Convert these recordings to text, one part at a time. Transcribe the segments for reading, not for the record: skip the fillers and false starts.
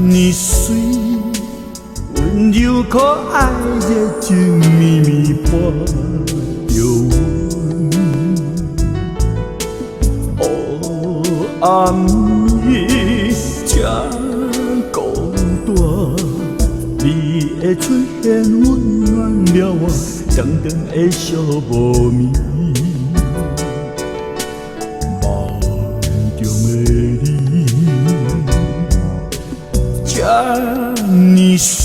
你水，温柔可爱热情绵绵伴着阮。暗暝这孤单，你的出现温暖了我长长的寂无眠。梦中的你，这呢水，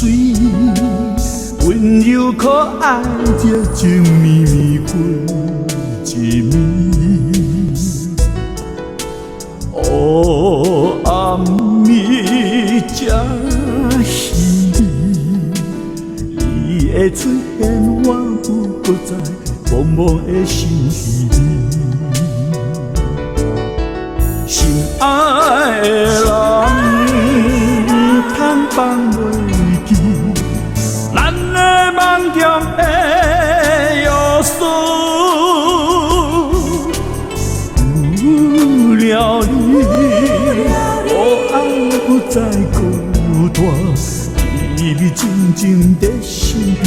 温柔可爱热情绵绵过一暝。暗暝这稀微，你的出现我不搁再茫茫的想起你。心爱的人，通放袂记，咱的梦中的约束。了你，爱不再孤单，依偎静静在身边，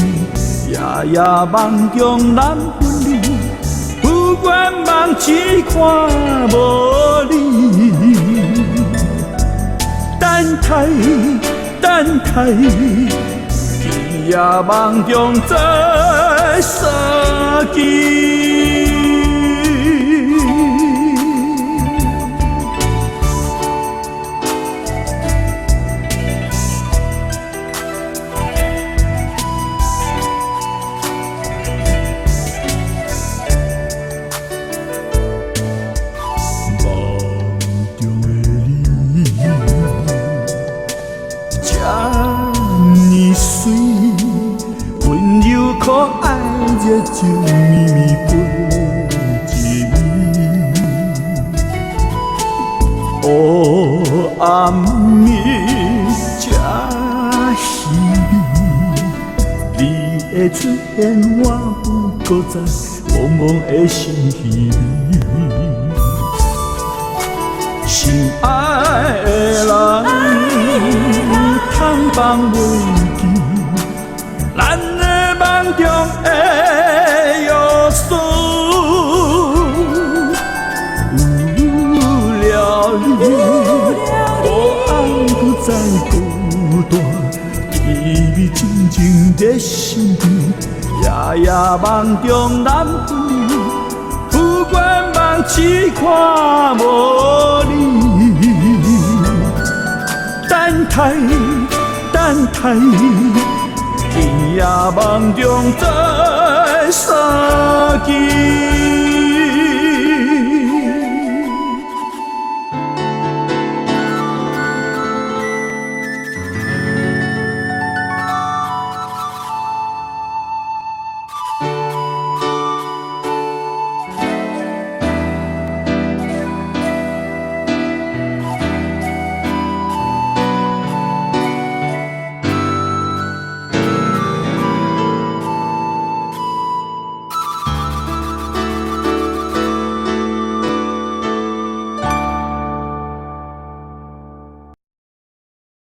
夜夜梦中咱分离，不愿梦只看无你。等待，等待，天夜梦中再相见。可爱热情绵绵过一暝，暗暝这稀微，你的出现我不搁再茫茫的想起你。心爱的人，通放袂记，咱梦中的约束，有了你，爱不再孤单，依偎静静在身边，夜夜梦中咱分离，不愿梦只看无你。等待，等待。天夜梦中再相见。